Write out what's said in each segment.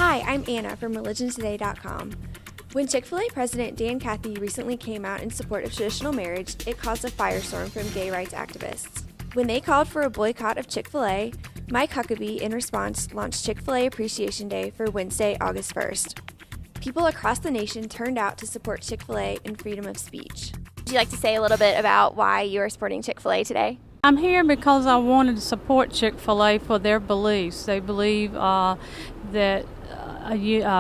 Hi, I'm Anna from ReligionToday.com. When Chick-fil-A President Dan Cathy recently came out in support of traditional marriage, it caused a firestorm from gay rights activists. When they called for a boycott of Chick-fil-A, Mike Huckabee, in response, launched Chick-fil-A Appreciation Day for Wednesday, August 1st. People across the nation turned out to support Chick-fil-A and freedom of speech. Would you like to say a little bit about why you are supporting Chick-fil-A today? I'm here because I wanted to support Chick-fil-A for their beliefs. They believe that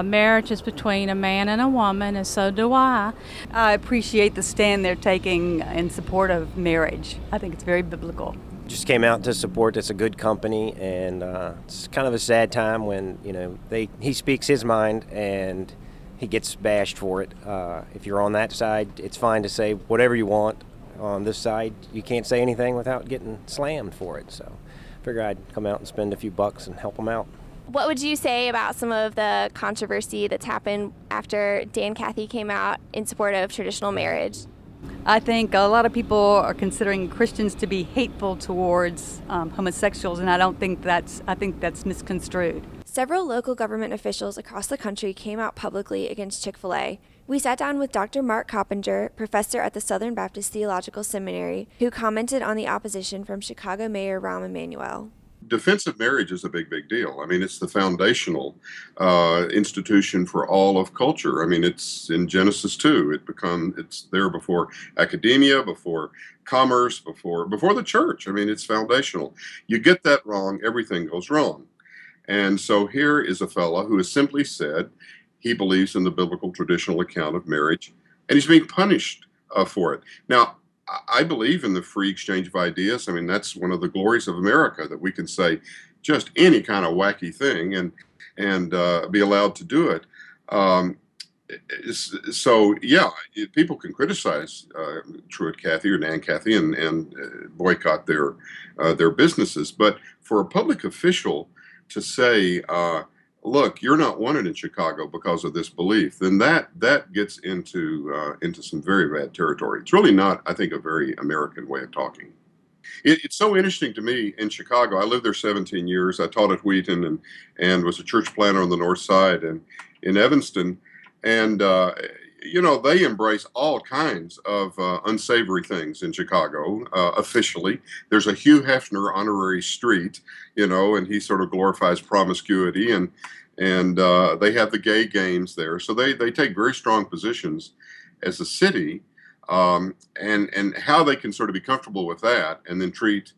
marriage is between a man and a woman, and so do I. I appreciate the stand they're taking in support of marriage. I think it's very biblical. Just came out to support. It's a good company, and it's kind of a sad time when he speaks his mind and he gets bashed for it. If you're on that side, it's fine to say whatever you want. On this side, you can't say anything without getting slammed for it. So I figured I'd come out and spend a few bucks and help them out. What would you say about some of the controversy that's happened after Dan Cathy came out in support of traditional marriage? I think a lot of people are considering Christians to be hateful towards homosexuals, and I think that's misconstrued. Several local government officials across the country came out publicly against Chick-fil-A. We sat down with Dr. Mark Coppenger, professor at the Southern Baptist Theological Seminary, who commented on the opposition from Chicago Mayor Rahm Emanuel. Defense of marriage is a big deal. I mean, it's the foundational institution for all of culture. I mean, it's in Genesis 2. It's there before academia, before commerce, before the church. I mean, it's foundational. You get that wrong, everything goes wrong. And so here is a fella who has simply said he believes in the biblical traditional account of marriage, and he's being punished for it. Now, I believe in the free exchange of ideas. I mean, that's one of the glories of America, that we can say just any kind of wacky thing and be allowed to do it. So, yeah, people can criticize Truett Cathy or Dan Cathy and boycott their businesses. But for a public official to say, look, you're not wanted in Chicago because of this belief, then that gets into some very bad territory. It's really not, I think, a very American way of talking. It's so interesting to me in Chicago. I lived there 17 years. I taught at Wheaton and was a church planter on the north side and in Evanston. And, they embrace all kinds of unsavory things in Chicago officially. There's a Hugh Hefner honorary street, and he sort of glorifies promiscuity, and they have the gay games there. So they take very strong positions as a city, and how they can sort of be comfortable with that and then treat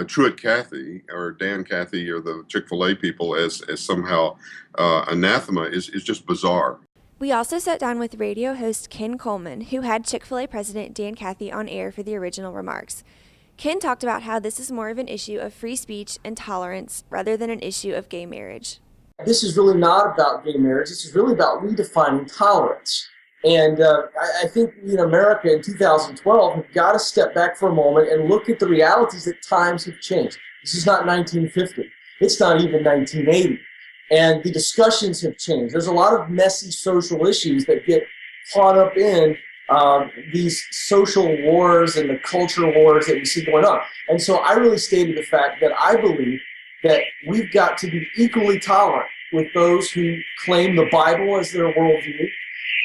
Truett Cathy or Dan Cathy or the Chick-fil-A people as somehow anathema is just bizarre. We also sat down with radio host Ken Coleman, who had Chick-fil-A President Dan Cathy on air for the original remarks. Ken talked about how this is more of an issue of free speech and tolerance rather than an issue of gay marriage. This is really not about gay marriage. This is really about redefining tolerance. And I think in America in 2012, we've got to step back for a moment and look at the realities that times have changed. This is not 1950. It's not even 1980. And the discussions have changed. There's a lot of messy social issues that get caught up in these social wars and the culture wars that we see going on. And so I really stated the fact that I believe that we've got to be equally tolerant with those who claim the Bible as their worldview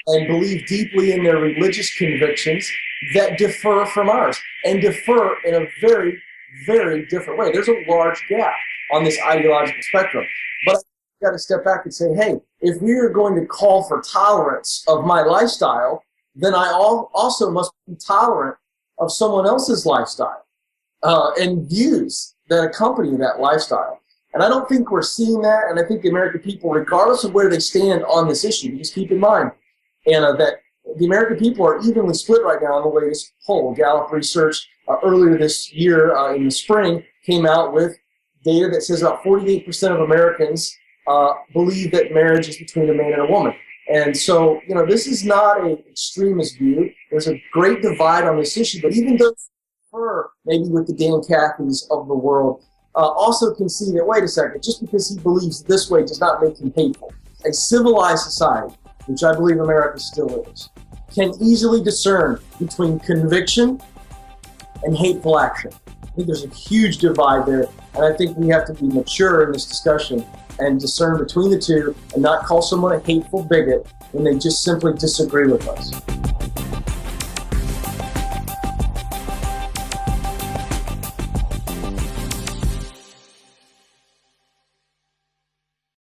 and believe deeply in their religious convictions that differ from ours and differ in a very, very different way. There's a large gap on this ideological spectrum. But I've got to step back and say, hey, if we are going to call for tolerance of my lifestyle, then I also must be tolerant of someone else's lifestyle and views that accompany that lifestyle. And I don't think we're seeing that, and I think the American people, regardless of where they stand on this issue, just keep in mind, Anna, that the American people are evenly split right now on the latest poll. Gallup research earlier this year in the spring came out with data that says about 48% of Americans believe that marriage is between a man and a woman. And so, this is not an extremist view. There's a great divide on this issue, but even those who prefer, maybe with the Dan Cathys of the world, also can see that, wait a second, just because he believes this way does not make him hateful. A civilized society, which I believe America still is, can easily discern between conviction and hateful action. I think there's a huge divide there, and I think we have to be mature in this discussion and discern between the two and not call someone a hateful bigot when they just simply disagree with us.